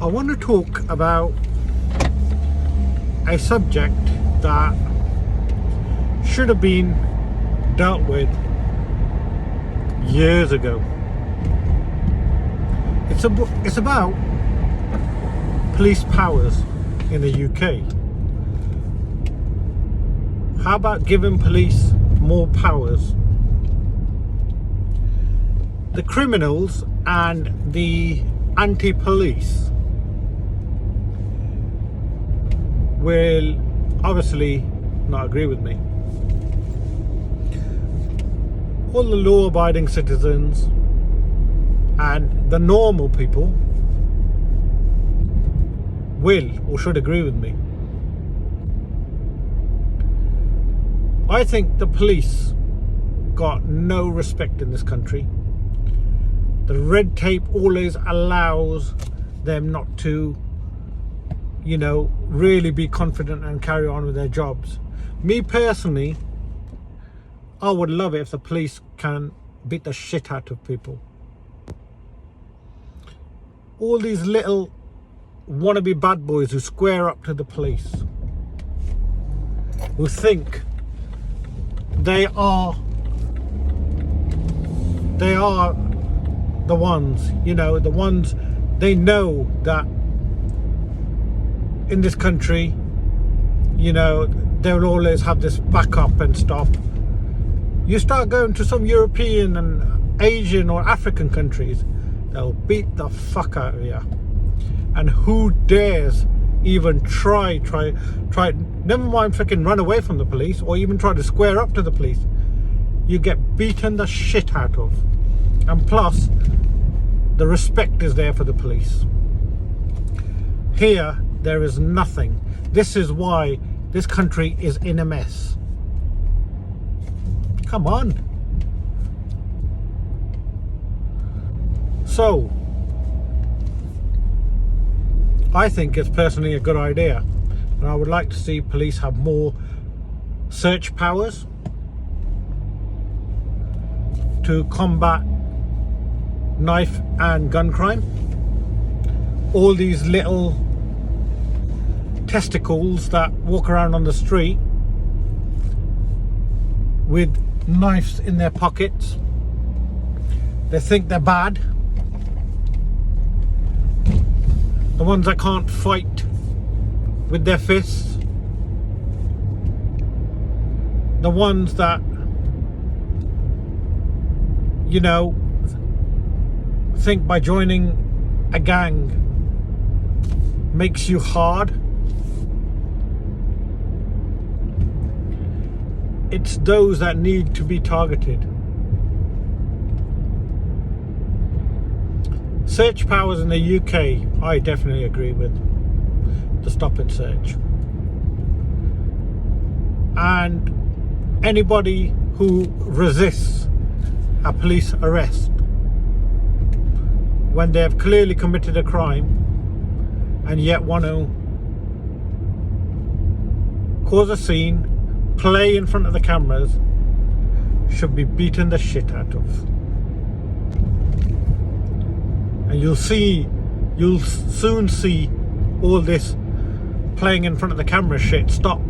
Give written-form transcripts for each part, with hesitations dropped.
I want to talk about a subject that should have been dealt with years ago. It's about police powers in the UK. How about giving police more powers? The criminals and the anti-police will obviously not agree with me. All the law-abiding citizens and the normal people will or should agree with me. I think the police got no respect in this country. The red tape always allows them not to, really be confident and carry on with their jobs. Me personally, I would love it if the police can beat the shit out of people. All these little wannabe bad boys who square up to the police, who think they are the ones, the ones they know that in this country, they'll always have this backup and stuff. You start going to some European and Asian or African countries, they'll beat the fuck out of you. And who dares even try, never mind freaking run away from the police or even try to square up to the police, you get beaten the shit out of. And plus, the respect is there for the police. Here, there is nothing. This is why this country is in a mess. Come on. So, I think it's personally a good idea, and I would like to see police have more search powers to combat knife and gun crime. All these little testicles that walk around on the street with knives in their pockets, they think they're bad. The ones that can't fight with their fists, the ones that think by joining a gang makes you hard. It's those that need to be targeted. Search powers in the UK, I definitely agree with. The stop and search. And anybody who resists a police arrest when they have clearly committed a crime and yet want to cause a scene, play in front of the cameras, should be beaten the shit out of. And you'll soon see all this playing in front of the camera shit stop.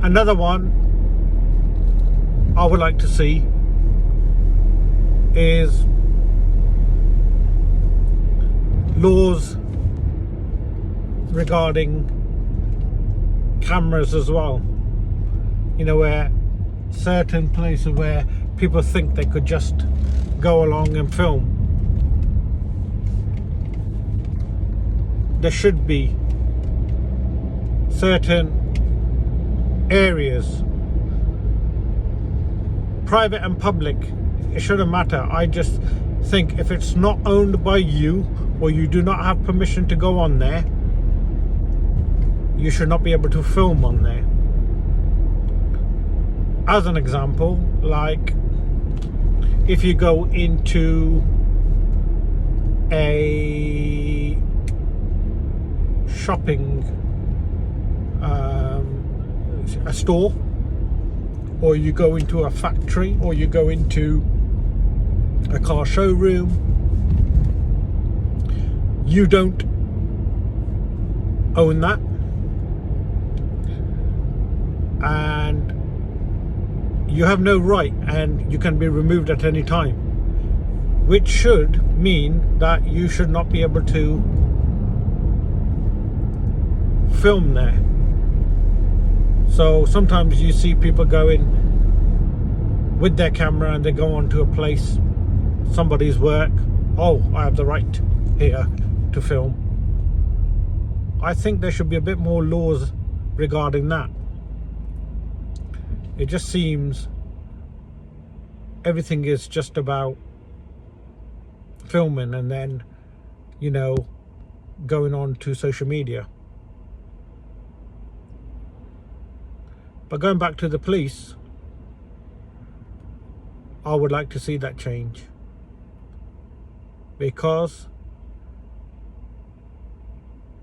Another one I would like to see is laws regarding cameras as well. Where certain places where people think they could just go along and film, there should be certain areas, private and public, it shouldn't matter. I just think if it's not owned by you or you do not have permission to go on there, you should not be able to film on there. As an example, like if you go into a shopping a store, or you go into a factory, or you go into a car showroom, you don't own that, and you have no right, and you can be removed at any time, which should mean that you should not be able to film there. So sometimes you see people going with their camera and they go onto a place, somebody's work. Oh, I have the right here to film. I think there should be a bit more laws regarding that. It just seems everything is just about filming and then, you know, going on to social media. But going back to the police, I would like to see that change, because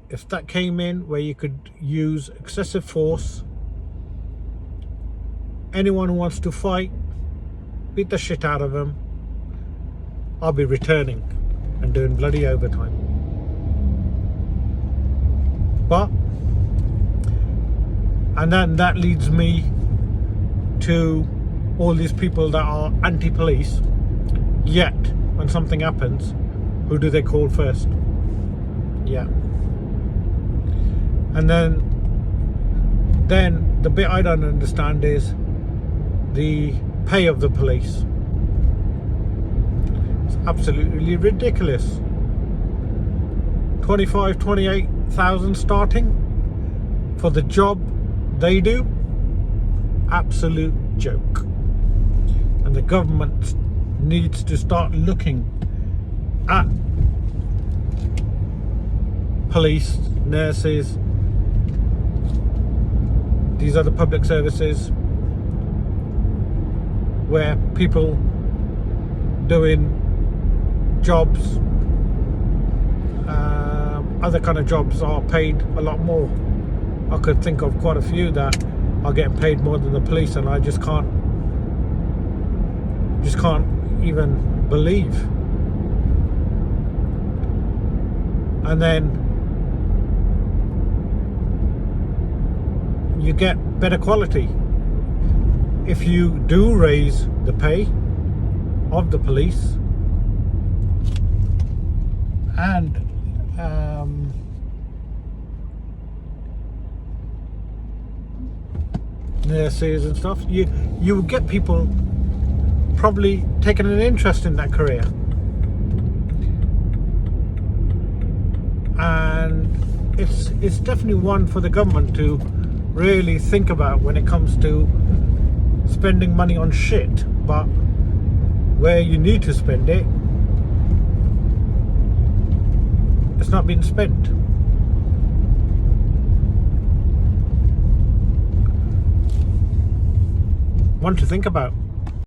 if that came in where you could use excessive force, anyone who wants to fight, beat the shit out of them, I'll be returning and doing bloody overtime. But, and then that leads me to all these people that are anti-police, yet when something happens, who do they call first? Yeah. And then the bit I don't understand is the pay of the police. It's absolutely ridiculous. 28,000 starting for the job they do. Absolute joke. And the government needs to start looking at police, nurses, these are the public services where people doing jobs, other kind of jobs, are paid a lot more. I could think of quite a few that are getting paid more than the police, and I just can't even believe. And then you get better quality if you do raise the pay of the police, and nurses and stuff. You will get people probably taking an interest in that career, and it's definitely one for the government to really think about when it comes to spending money on shit. But where you need to spend it, it's not being spent. One to think about.